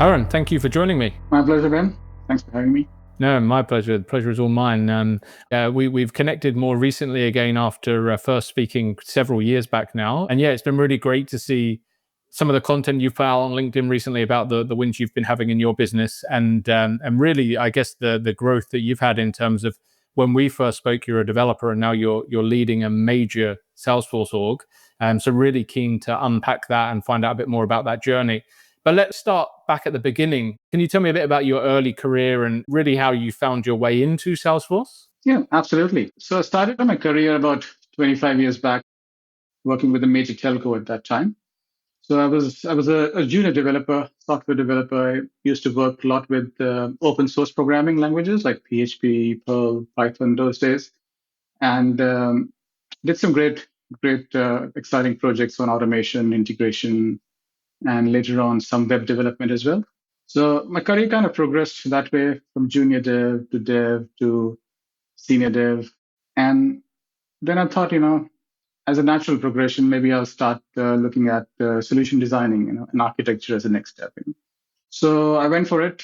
Param, thank you for joining me. My pleasure, Ben. Thanks for having me. No, my pleasure. The pleasure is all mine. We've connected more recently again after first speaking several years back now. And yeah, it's been really great to see some of the content you've put out on LinkedIn recently about the wins you've been having in your business, and really, I guess the growth that you've had in terms of when we first spoke, you're a developer, and now you're leading a major Salesforce org. So really keen to unpack that and find out a bit more about that journey. But let's start back at the beginning. Can you tell me a bit about your early career and really how you found your way into Salesforce? Yeah, absolutely. So I started my career about 25 years back, working with a major telco at that time. So I was a junior developer, software developer. I used to work a lot with open source programming languages like PHP, Perl, Python those days, and did some great, exciting projects on automation, integration, and later on some web development as well. So my career kind of progressed that way from junior dev to senior dev. And then I thought, as a natural progression, maybe I'll start looking at solution designing, and architecture as the next step. So I went for it.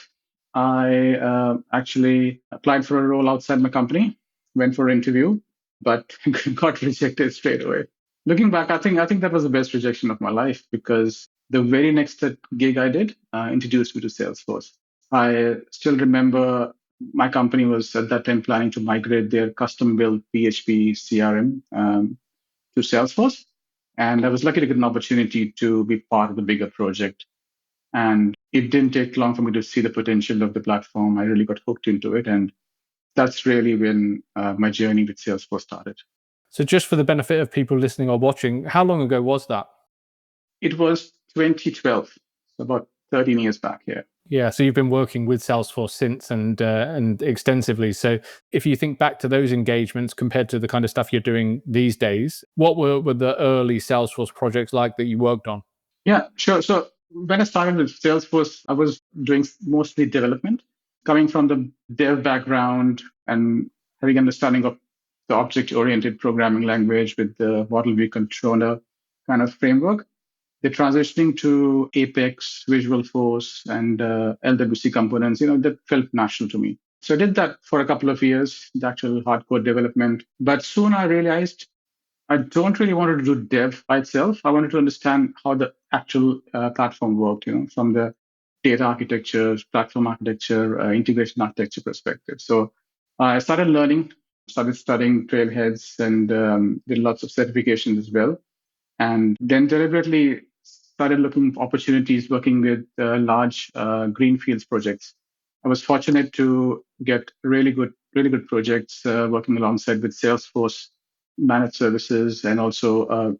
I actually applied for a role outside my company, went for an interview, but got rejected straight away. Looking back, I think that was the best rejection of my life because the very next gig I did introduced me to Salesforce. I still remember my company was at that time planning to migrate their custom-built PHP CRM to Salesforce, and I was lucky to get an opportunity to be part of the bigger project. And it didn't take long for me to see the potential of the platform. I really got hooked into it, and that's really when my journey with Salesforce started. So just for the benefit of people listening or watching, how long ago was that? It was 2012, so about 13 years back here. Yeah, so you've been working with Salesforce since and extensively. So if you think back to those engagements compared to the kind of stuff you're doing these days, what were the early Salesforce projects like that you worked on? Yeah, sure. So when I started with Salesforce, I was doing mostly development, coming from the dev background and having understanding of the object-oriented programming language with the model view controller kind of framework. The transitioning to Apex, Visual Force, and LWC components, that felt natural to me. So I did that for a couple of years, the actual hardcore development. But soon I realized I don't really want to do dev by itself. I wanted to understand how the actual platform worked, from the data architecture, platform architecture, integration architecture perspective. So I started learning, started studying Trailheads, and did lots of certifications as well. And then deliberately started looking for opportunities working with large greenfields projects. I was fortunate to get really good projects working alongside with Salesforce managed services and also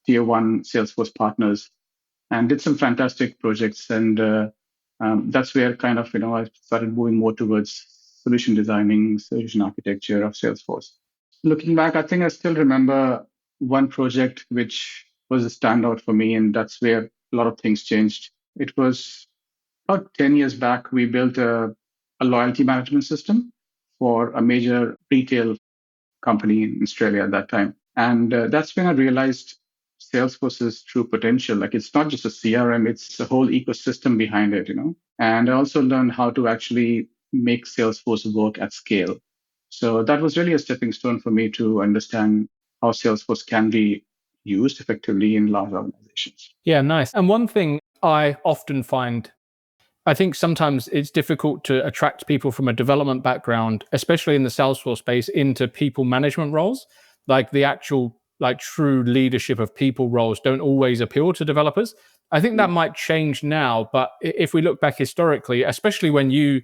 tier one Salesforce partners, and did some fantastic projects. And that's where kind of I started moving more towards solution designing, solution architecture of Salesforce. Looking back, I think I still remember one project which was a standout for me, and that's where a lot of things changed. It was about 10 years back. We built a loyalty management system for a major retail company in Australia at that time. And that's when I realized Salesforce's true potential. Like, it's not just a CRM, it's a whole ecosystem behind it, And I also learned how to actually make Salesforce work at scale. So that was really a stepping stone for me to understand how Salesforce can be used effectively in large organizations. Yeah, nice. And one thing I often find, I think sometimes it's difficult to attract people from a development background, especially in the Salesforce space, into people management roles. Like the actual, like true leadership of people roles don't always appeal to developers. I think that might change now, but if we look back historically, especially when you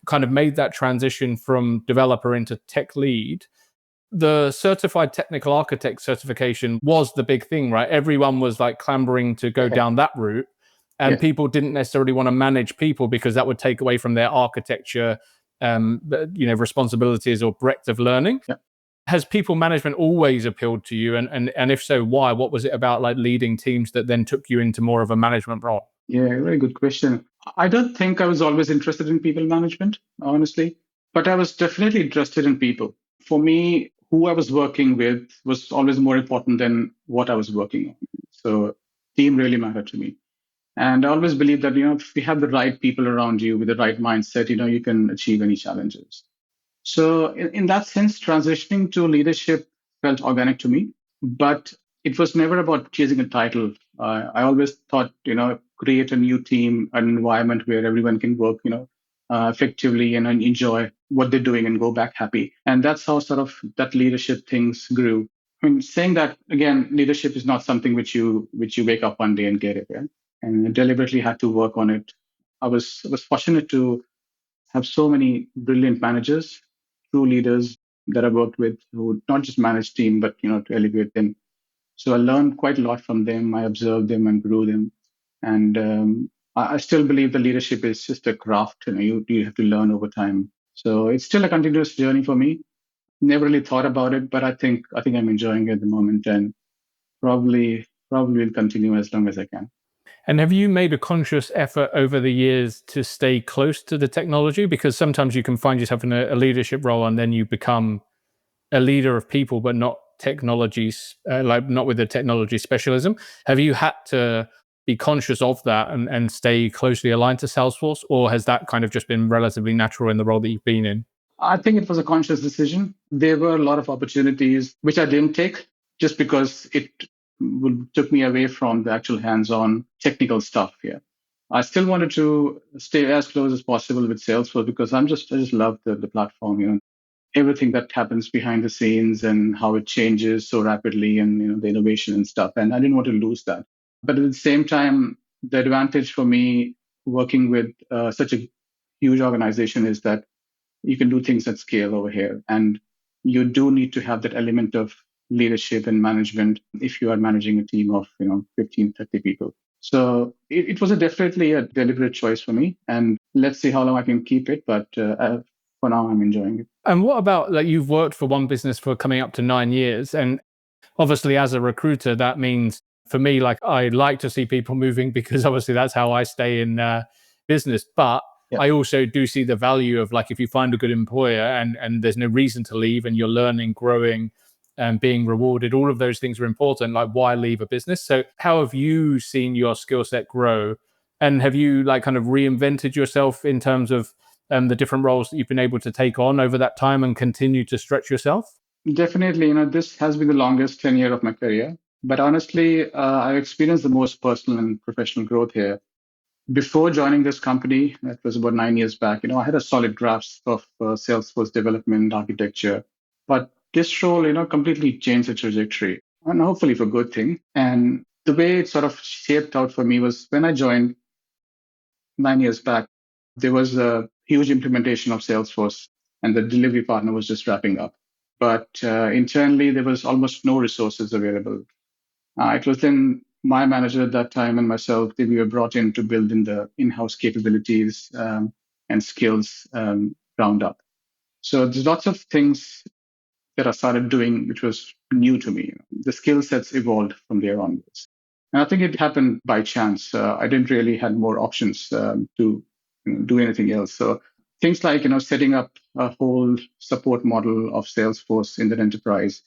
kind of made that transition from developer into tech lead, the certified technical architect certification was the big thing, right? Everyone was like clambering to go down that route. And people didn't necessarily want to manage people because that would take away from their architecture, responsibilities or breadth of learning. Yeah. Has people management always appealed to you? And if so, why? What was it about like leading teams that then took you into more of a management role? Yeah, very good question. I don't think I was always interested in people management, honestly, but I was definitely interested in people. For me, who I was working with was always more important than what I was working on. So team really mattered to me. And I always believe that, if you have the right people around you with the right mindset, you can achieve any challenges. So in that sense, transitioning to leadership felt organic to me, but it was never about chasing a title. I always thought, create a new team, an environment where everyone can work, effectively and enjoy what they're doing and go back happy. And that's how sort of that leadership things grew. I mean, saying that again, leadership is not something which you wake up one day and get it, yeah? And I deliberately had to work on it. I was fortunate to have so many brilliant managers, true leaders that I worked with who not just manage team, but to elevate them. So I learned quite a lot from them. I observed them and grew them. And I still believe the leadership is just a craft. You have to learn over time. So it's still a continuous journey for me. Never really thought about it, but I think I'm enjoying it at the moment, and probably will continue as long as I can. And have you made a conscious effort over the years to stay close to the technology? Because sometimes you can find yourself in a leadership role and then you become a leader of people, but not technologies, like not with a technology specialism. Have you had to be conscious of that and stay closely aligned to Salesforce, or has that kind of just been relatively natural in the role that you've been in? I think it was a conscious decision. There were a lot of opportunities which I didn't take just because it took me away from the actual hands-on technical stuff here. I still wanted to stay as close as possible with Salesforce because I just love the platform, everything that happens behind the scenes and how it changes so rapidly, and the innovation and stuff. And I didn't want to lose that. But at the same time, the advantage for me working with such a huge organization is that you can do things at scale over here. And you do need to have that element of leadership and management if you are managing a team of 15, 30 people. So it was definitely a deliberate choice for me. And let's see how long I can keep it. But for now, I'm enjoying it. And what about, like, you've worked for one business for coming up to 9 years, and obviously as a recruiter that means, for me, like, I like to see people moving because obviously that's how I stay in business. But Yeah. I also do see the value of, like, if you find a good employer and there's no reason to leave and you're learning, growing, and being rewarded, all of those things are important. Like, why leave a business? So how have you seen your skill set grow, and have you, like, kind of reinvented yourself in terms of the different roles that you've been able to take on over that time and continue to stretch yourself? Definitely, this has been the longest tenure of my career. But honestly, I've experienced the most personal and professional growth here. Before joining this company, that was about 9 years back, I had a solid grasp of Salesforce development architecture. But this role, completely changed the trajectory, and hopefully for good thing. And the way it sort of shaped out for me was when I joined 9 years back, there was a huge implementation of Salesforce, and the delivery partner was just wrapping up. But internally, there was almost no resources available. It was then my manager at that time and myself that we were brought in to build in the in-house capabilities and skills round up. So there's lots of things that I started doing, which was new to me. The skill sets evolved from there onwards. And I think it happened by chance. I didn't really had more options to do anything else. So things like setting up a whole support model of Salesforce in the enterprise,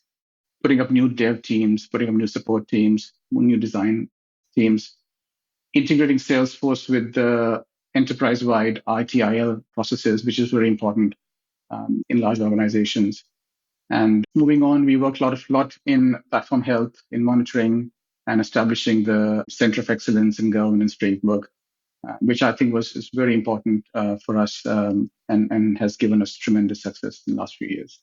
putting up new dev teams, putting up new support teams, new design teams, integrating Salesforce with the enterprise-wide ITIL processes, which is very important in large organizations. And moving on, we work a lot in platform health, in monitoring, and establishing the center of excellence in governance framework, which I think is very important for us, and has given us tremendous success in the last few years.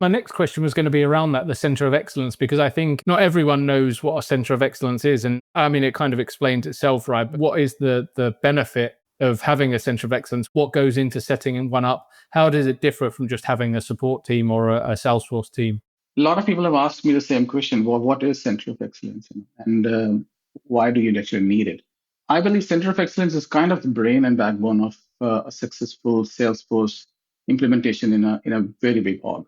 My next question was going to be around that, the center of excellence, because I think not everyone knows what a center of excellence is. And I mean, it kind of explains itself, right? But what is the benefit of having a center of excellence? What goes into setting one up? How does it differ from just having a support team or a Salesforce team? A lot of people have asked me the same question. Well, what is center of excellence, and why do you actually need it? I believe center of excellence is kind of the brain and backbone of a successful Salesforce implementation in a very big org.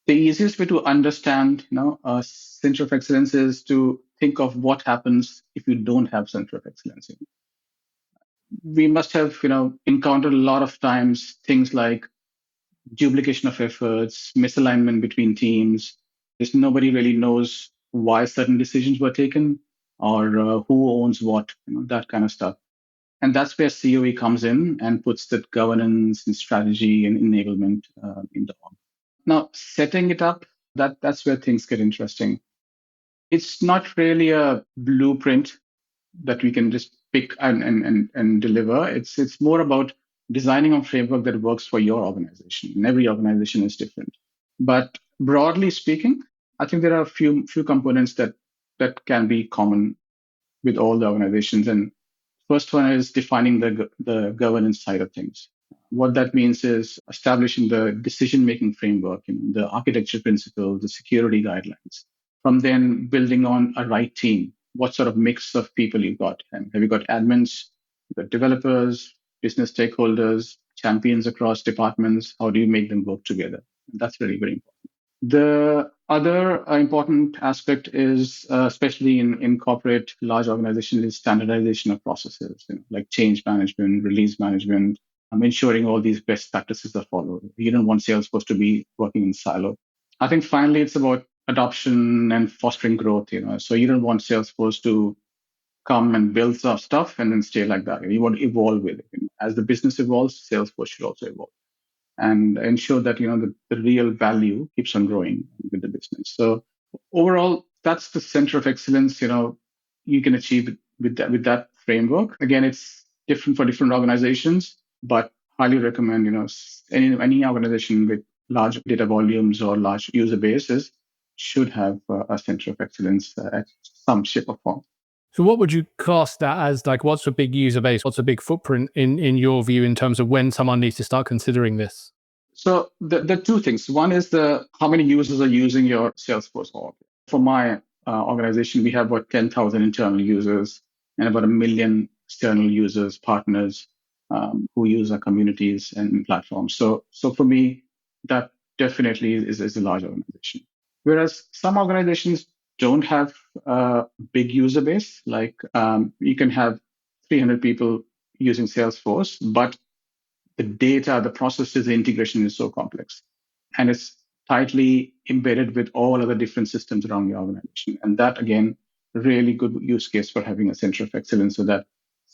The easiest way to understand, a center of excellence is to think of what happens if you don't have center of excellence. We must have, encountered a lot of times things like duplication of efforts, misalignment between teams. There's nobody really knows why certain decisions were taken. or who owns what, that kind of stuff. And that's where COE comes in and puts that governance and strategy and enablement in the org. Now, setting it up, that's where things get interesting. It's not really a blueprint that we can just pick and deliver. It's more about designing a framework that works for your organization. And every organization is different. But broadly speaking, I think there are a few components that can be common with all the organizations. And first one is defining the governance side of things. What that means is establishing the decision-making framework, the architecture principles, the security guidelines. From then building on a right team. What sort of mix of people you've got? And have you got admins, you've got developers, business stakeholders, champions across departments? How do you make them work together? That's very, very important. The other important aspect is, especially in corporate large organizations, is standardization of processes, like change management, release management, ensuring all these best practices are followed. You don't want Salesforce to be working in silo. I think finally it's about adoption and fostering growth. So you don't want Salesforce to come and build some stuff and then stay like that. You want to evolve with it. As the business evolves, Salesforce should also evolve and ensure that the real value keeps on growing with the business. So overall, that's the center of excellence. You can achieve with that framework. Again, it's different for different organizations, but highly recommend any organization with large data volumes or large user bases should have a center of excellence at some shape or form. So what would you class that as? Like, what's a big user base? What's a big footprint in your view in terms of when someone needs to start considering this? So the two things. One is how many users are using your Salesforce org. For my organization, we have about 10,000 internal users and about 1 million external users, partners who use our communities and platforms. So for me, that definitely is a large organization. Whereas some organizations don't have a big user base, like you can have 300 people using Salesforce, but the data, the processes, the integration is so complex. And it's tightly embedded with all other different systems around the organization. And that, again, really good use case for having a center of excellence so that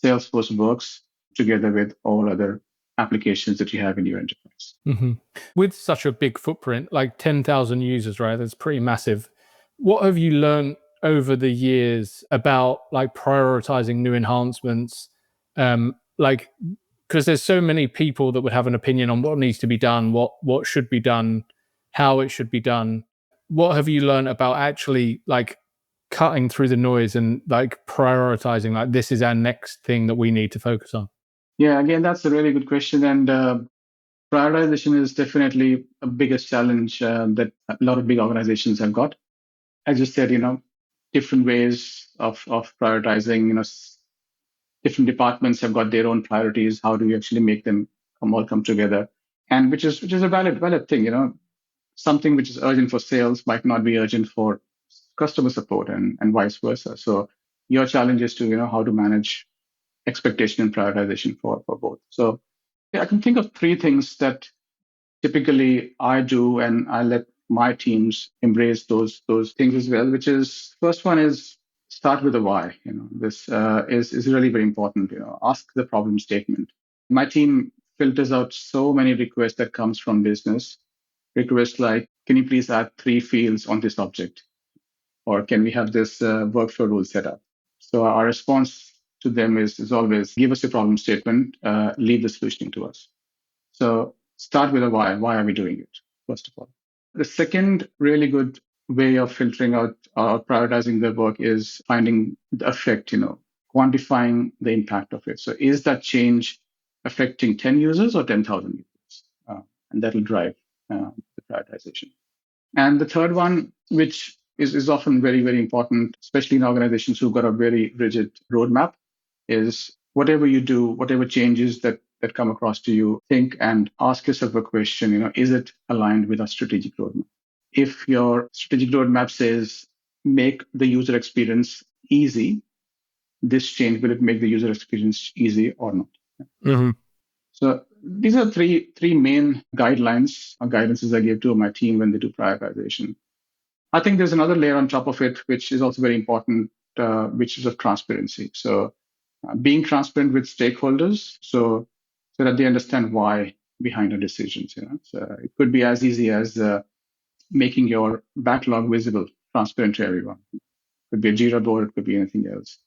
Salesforce works together with all other applications that you have in your enterprise. Mm-hmm. With such a big footprint, like 10,000 users, right? That's pretty massive. What have you learned over the years about like prioritizing new enhancements? Because there's so many people that would have an opinion on what needs to be done, what should be done, how it should be done. What have you learned about actually like cutting through the noise and like prioritizing, like this is our next thing that we need to focus on? Yeah, again, that's a really good question. And prioritization is definitely a biggest challenge that a lot of big organizations have got. As you said, different ways of prioritizing, different departments have got their own priorities. How do we actually make them all come together? And which is a valid thing. Something which is urgent for sales might not be urgent for customer support and vice versa. So your challenge is to how to manage expectation and prioritization for both. So yeah, I can think of three things that typically I do, and I let my teams embrace those things as well. Which is, first one is start with a why. This is really very important. Ask the problem statement. My team filters out so many requests that comes from business. Requests like, can you please add 3 fields on this object, or can we have this workflow rule set up? So our response to them is always give us a problem statement, leave the solutioning to us. So start with a why. Why are we doing it, first of all? The second really good way of filtering out or prioritizing the work is finding the effect, quantifying the impact of it. So is that change affecting 10 users or 10,000 users? And that'll drive the prioritization. And the third one, which is often very, very important, especially in organizations who've got a very rigid roadmap, is whatever you do, whatever changes that come across to you, think and ask yourself a question, is it aligned with our strategic roadmap? If your strategic roadmap says make the user experience easy, this change, will it make the user experience easy or not? Mm-hmm. So these are three main guidelines or guidances I give to my team when they do prioritization. I think there's another layer on top of it, which is also very important. which is of transparency. So being transparent with stakeholders, so that they understand why behind our decisions. So it could be as easy as making your backlog visible, transparent to everyone. It could be a Jira board, it could be anything else.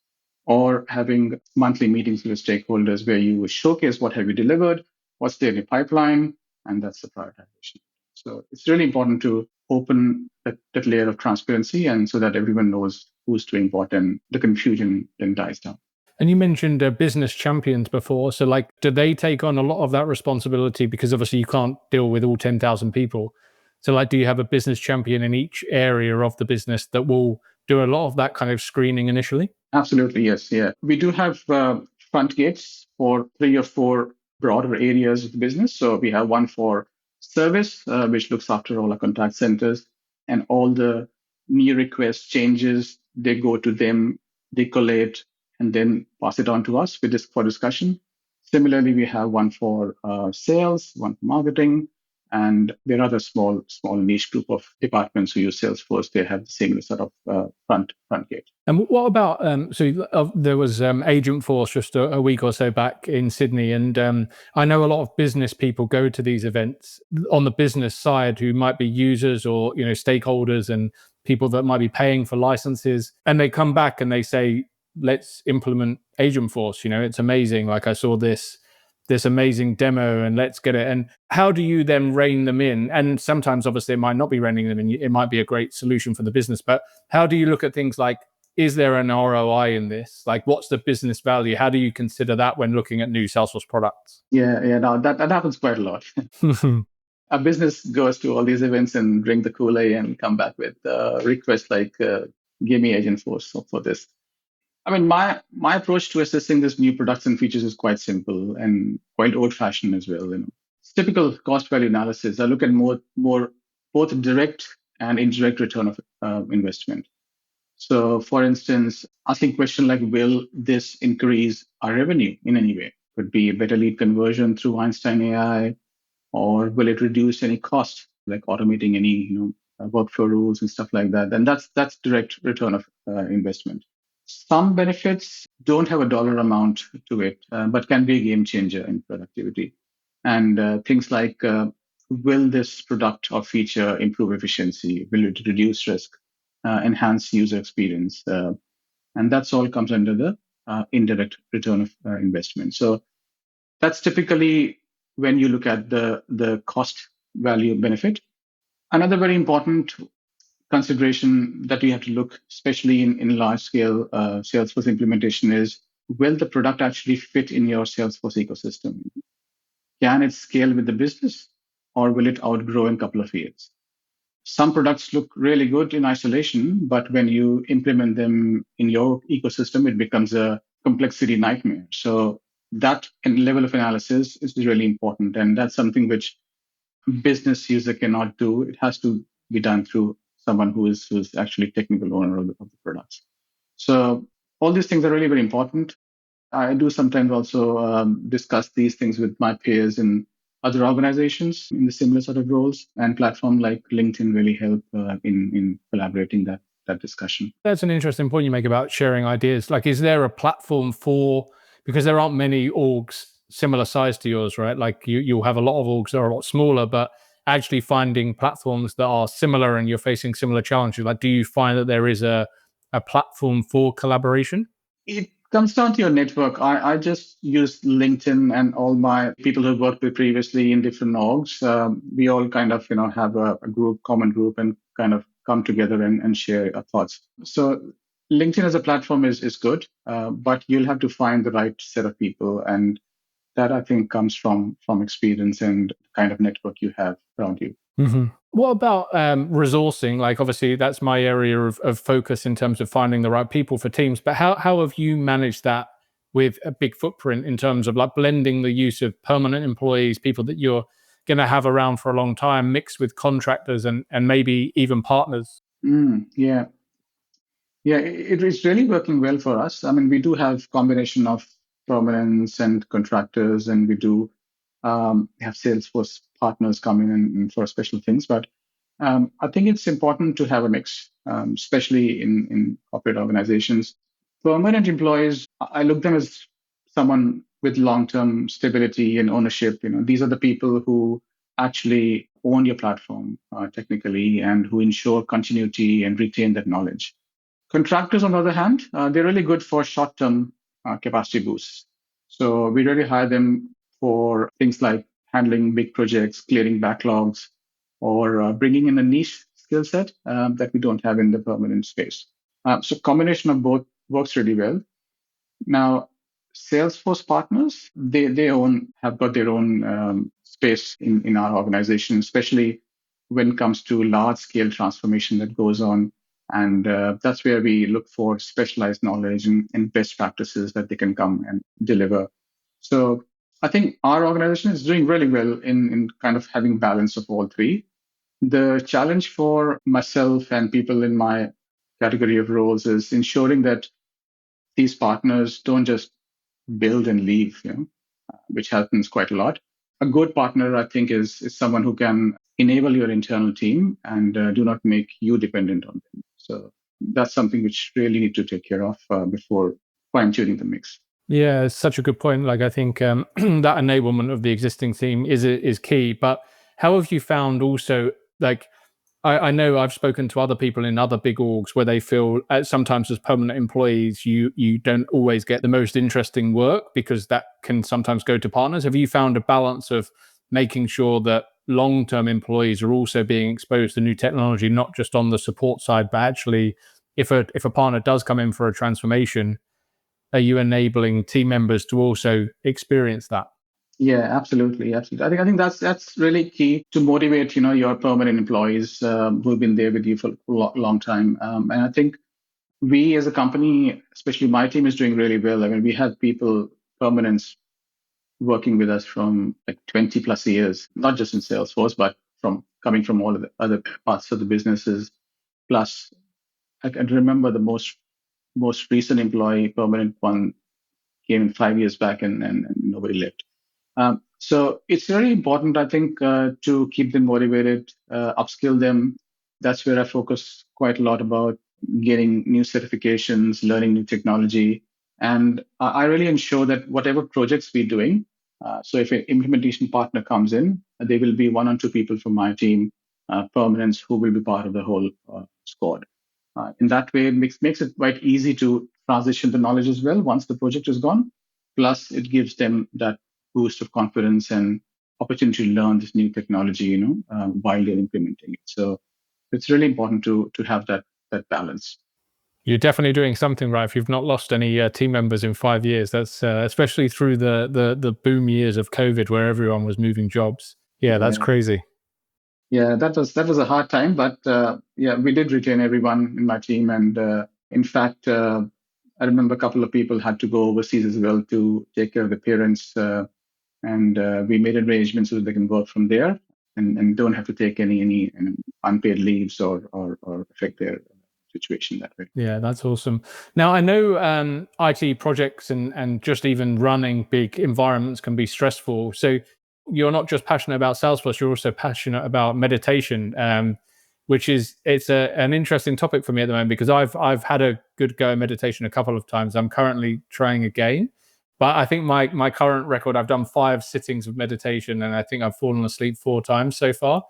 Or having monthly meetings with stakeholders where you showcase what have you delivered, what's there in your pipeline, and that's the prioritization. So it's really important to open that layer of transparency, and so that everyone knows who's doing what, and the confusion then dies down. And you mentioned business champions before. So, like, do they take on a lot of that responsibility? Because obviously you can't deal with all 10,000 people. So, like, do you have a business champion in each area of the business that will do a lot of that kind of screening initially? Absolutely, yes. Yeah. We do have front gates for 3 or 4 broader areas of the business. So we have one for service, which looks after all our contact centers, and all the new requests, changes, they go to them, they collate, and then pass it on to us for discussion. Similarly, we have one for sales, one for marketing, and there are other small niche group of departments who use Salesforce. They have the same sort of front gate. And what about there was Agent Force just a week or so back in Sydney, and I know a lot of business people go to these events on the business side who might be users or stakeholders and people that might be paying for licenses, and they come back and they say, "Let's implement Agent Force." It's amazing. Like I saw this amazing demo and let's get it. And how do you then rein them in? And sometimes obviously it might not be reining them in, it might be a great solution for the business, but how do you look at things like, is there an ROI in this? Like, what's the business value? How do you consider that when looking at new Salesforce products? Yeah, no, that happens quite a lot. A business goes to all these events and drink the Kool-Aid and come back with requests like, give me Agent Force for this. I mean, my approach to assessing this new products and features is quite simple and quite old-fashioned as well. It's typical cost value analysis. I look at more both direct and indirect return of investment. So, for instance, asking a question like, will this increase our revenue in any way? Could be better lead conversion through Einstein AI, or will it reduce any cost, like automating any workflow rules and stuff like that? Then that's direct return of investment. Some benefits don't have a dollar amount to it, but can be a game changer in productivity. And things like, will this product or feature improve efficiency? Will it reduce risk, enhance user experience? And that's all comes under the indirect return of investment. So that's typically when you look at the cost value benefit. Another very important consideration that you have to look, especially in large scale Salesforce implementation, is, will the product actually fit in your Salesforce ecosystem? Can it scale with the business, or will it outgrow in a couple of years? Some products look really good in isolation, but when you implement them in your ecosystem, it becomes a complexity nightmare. So that level of analysis is really important. And that's something which business user cannot do. It has to be done through someone who's actually technical owner of the products. So all these things are really very important. I do sometimes also discuss these things with my peers in other organizations in the similar sort of roles, and platform like LinkedIn really help in collaborating that discussion. That's an interesting point you make about sharing ideas. Like, is there a platform for, because there aren't many orgs similar size to yours, right? Like you'll have a lot of orgs that are a lot smaller, but actually finding platforms that are similar and you're facing similar challenges. Like, do you find that there is a platform for collaboration? It comes down to your network. I just use LinkedIn, and all my people who worked with previously in different orgs. We all kind of have a common group, and kind of come together and share our thoughts. So LinkedIn as a platform is good, but you'll have to find the right set of people, and that I think comes from experience and the kind of network you have around you. Mm-hmm. What about resourcing? Like, obviously, that's my area of focus in terms of finding the right people for teams. But how have you managed that with a big footprint in terms of like blending the use of permanent employees, people that you're going to have around for a long time, mixed with contractors and maybe even partners? Yeah. Yeah, it's really working well for us. I mean, we do have combination of permanents and contractors, and we do have Salesforce partners coming in for special things. But I think it's important to have a mix, especially in corporate organizations. Permanent employees, I look them as someone with long-term stability and ownership. These are the people who actually own your platform technically and who ensure continuity and retain that knowledge. Contractors, on the other hand, they're really good for short-term capacity boosts. So we really hire them for things like handling big projects, clearing backlogs, or bringing in a niche skill set that we don't have in the permanent space. So combination of both works really well. Now, Salesforce partners, they own have got their own space in our organization, especially when it comes to large scale transformation that goes on. And that's where we look for specialized knowledge and best practices that they can come and deliver. So I think our organization is doing really well in kind of having balance of all three. The challenge for myself and people in my category of roles is ensuring that these partners don't just build and leave, which happens quite a lot. A good partner, I think, is someone who can enable your internal team and do not make you dependent on them. So that's something which really need to take care of before fine tuning the mix. Yeah, it's such a good point. Like I think that enablement of the existing team is key. But how have you found also like I know I've spoken to other people in other big orgs where they feel sometimes as permanent employees you don't always get the most interesting work because that can sometimes go to partners. Have you found a balance of making sure that long-term employees are also being exposed to new technology, not just on the support side, but actually if a partner does come in for a transformation, are you enabling team members to also experience that? Yeah, absolutely, absolutely. I think that's really key to motivate your permanent employees who've been there with you for a long time. And I think we as a company, especially my team, is doing really well. I mean, we have people permanents working with us from like 20 plus years, not just in Salesforce, but from coming from all of the other parts of the businesses. Plus, I can remember the most recent employee, permanent one, came in 5 years back, and nobody left. So it's very important, I think, to keep them motivated, upskill them. That's where I focus quite a lot about getting new certifications, learning new technology. And I really ensure that whatever projects we're doing, so if an implementation partner comes in, there will be one or two people from my team, permanents, who will be part of the whole squad. In that way, it makes it quite easy to transition the knowledge as well once the project is gone. Plus, it gives them that boost of confidence and opportunity to learn this new technology, while they're implementing it. So it's really important to have that balance. You're definitely doing something right if you've not lost any team members in 5 years. That's especially through the boom years of COVID where everyone was moving jobs. Yeah, that's Yeah, crazy. yeah, that was a hard time, but yeah, we did retain everyone in my team, and in fact, I remember a couple of people had to go overseas as well to take care of the parents. And we made arrangements so that they can work from there and don't have to take any unpaid leaves or affect their situation that way. Yeah, that's awesome. Now I know IT projects and just even running big environments can be stressful. So you're not just passionate about Salesforce; you're also passionate about meditation, which is an interesting topic for me at the moment because I've had a good go at meditation a couple of times. I'm currently trying again, but I think my current record, I've done 5 sittings of meditation, and I think I've fallen asleep 4 times so far.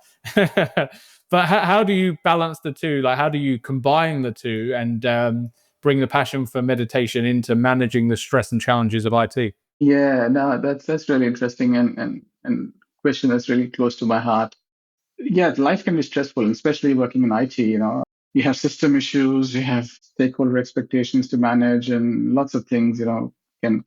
But how do you balance the two? Like, how do you combine the two and bring the passion for meditation into managing the stress and challenges of IT? Yeah, no, that's really interesting and question that's really close to my heart. Yeah, life can be stressful, especially working in IT. You have system issues, you have stakeholder expectations to manage, and lots of things can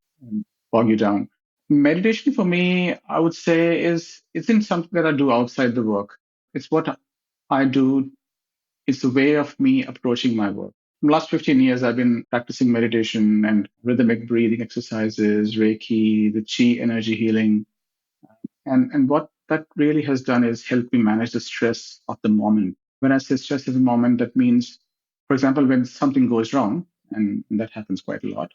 bog you down. Meditation for me, I would say, isn't something that I do outside the work. It's what I do. It's a way of me approaching my work. In the last 15 years, I've been practicing meditation and rhythmic breathing exercises, Reiki, the Chi energy healing. And what that really has done is help me manage the stress of the moment. When I say stress of the moment, that means, for example, when something goes wrong, and that happens quite a lot,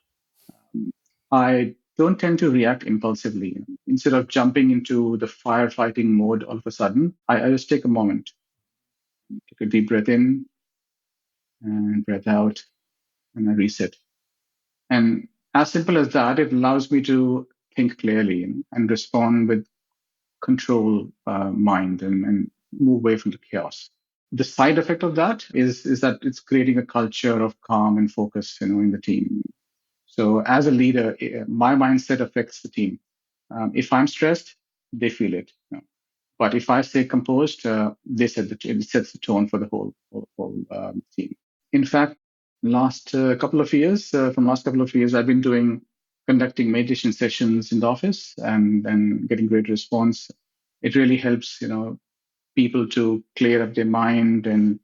I don't tend to react impulsively. Instead of jumping into the firefighting mode all of a sudden, I just take a moment, take a deep breath in and breath out, and I reset. And as simple as that, it allows me to think clearly, and respond with control mind, and move away from the chaos. The side effect of that is that it's creating a culture of calm and focus, in the team. So as a leader, my mindset affects the team. If I'm stressed, they feel it. But if I stay composed, it sets the tone for the whole team. In fact, from last couple of years, I've been conducting meditation sessions in the office and getting great response. It really helps, people to clear up their mind and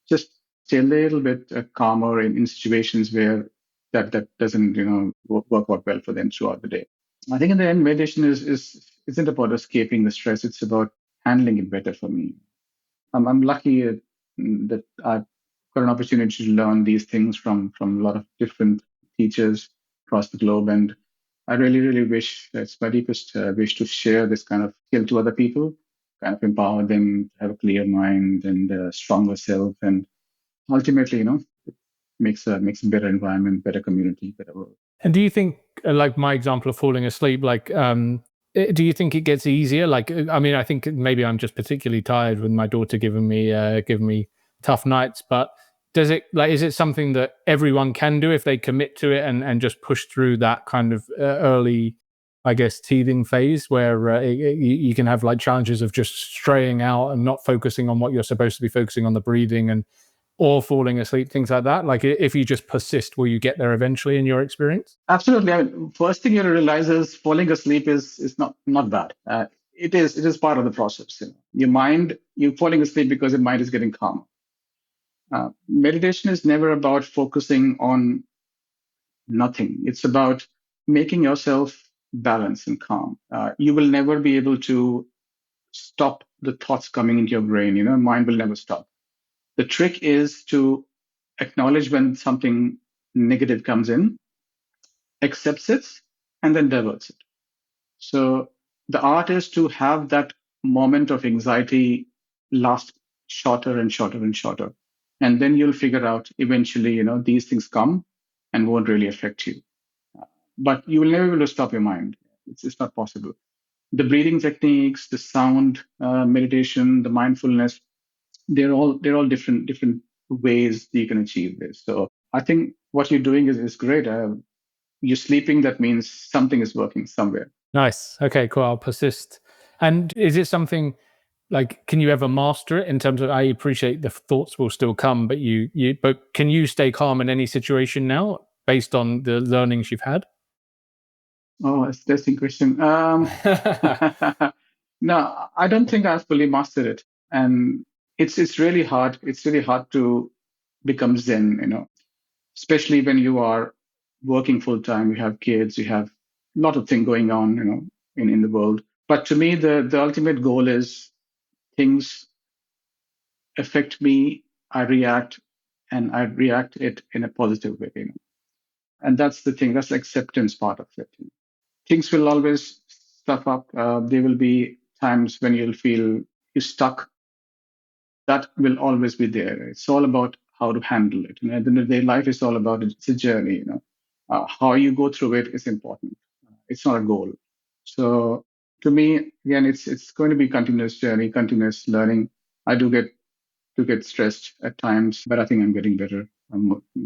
just stay a little bit calmer in situations where that doesn't, work out well for them throughout the day. I think in the end, meditation isn't about escaping the stress. It's about handling it better for me. I'm lucky that I've got an opportunity to learn these things from a lot of different teachers across the globe, and I really, really wish, it's my deepest wish, to share this kind of skill to other people, kind of empower them to have a clear mind and a stronger self, and ultimately, makes a better environment, better community, better world. And do you think, like my example of falling asleep, like, do you think it gets easier? Like, I mean, I think maybe I'm just particularly tired with my daughter giving me tough nights. But does it like is it something that everyone can do if they commit to it and just push through that kind of early, I guess, teething phase where you can have like challenges of just straying out and not focusing on what you're supposed to be focusing on, the breathing and or falling asleep, things like that? Like if you just persist, will you get there eventually in your experience? Absolutely. I mean, first thing you realize is falling asleep is not bad. It is part of the process. Your mind, you're falling asleep because your mind is getting calm. Meditation is never about focusing on nothing. It's about making yourself balanced and calm. You will never be able to stop the thoughts coming into your brain. Mind will never stop. The trick is to acknowledge when something negative comes in, accepts it, and then diverts it. So the art is to have that moment of anxiety last shorter and shorter and shorter. And then you'll figure out eventually, these things come and won't really affect you. But you will never be able to stop your mind. It's not possible. The breathing techniques, the sound meditation, the mindfulness, they're all different ways you can achieve this. So I think what you're doing is great. You're sleeping, that means something is working somewhere. Nice. Okay, cool. I'll persist. And is it something like can you ever master it in terms of I appreciate the thoughts will still come, but but can you stay calm in any situation now based on the learnings you've had? Oh, that's an interesting question. No, I don't think I've fully mastered it, and it's really hard. It's really hard to become Zen, especially when you are working full time. You have kids, you have a lot of things going on, in the world. But to me, the ultimate goal is things affect me. I react, and I react it in a positive way. And that's the thing. That's the acceptance part of it. Things will always stuff up. There will be times when you'll feel you're stuck. That will always be there. It's all about how to handle it. And at the end of the day, life is all about it. It's a journey. How you go through it is important. It's not a goal. So to me, again, it's going to be continuous journey, continuous learning. I do get stressed at times, but I think I'm getting better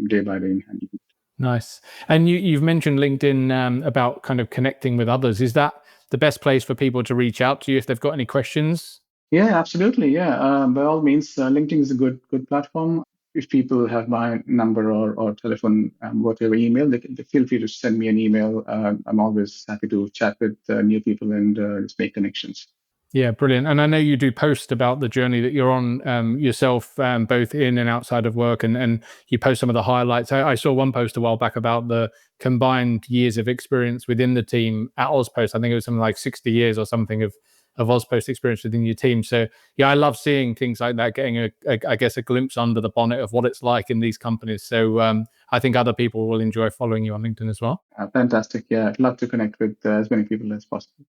day by day in handling it. Nice. And you've mentioned LinkedIn about kind of connecting with others. Is that the best place for people to reach out to you if they've got any questions? Yeah, absolutely. Yeah, by all means, LinkedIn is a good platform. If people have my number or telephone, whatever email, they feel free to send me an email. I'm always happy to chat with new people and just make connections. Yeah, brilliant. And I know you do post about the journey that you're on yourself, both in and outside of work, and you post some of the highlights. I saw one post a while back about the combined years of experience within the team at Ozpost. I think it was something like 60 years or something of Ozpost experience within your team. So yeah, I love seeing things like that, getting I guess a glimpse under the bonnet of what it's like in these companies. So I think other people will enjoy following you on LinkedIn as well. Fantastic. Yeah, I'd love to connect with as many people as possible.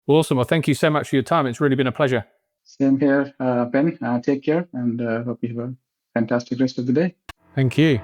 Awesome. Well, thank you so much for your time. It's really been a pleasure. Same here, Ben. Take care, and hope you have a fantastic rest of the day. Thank you.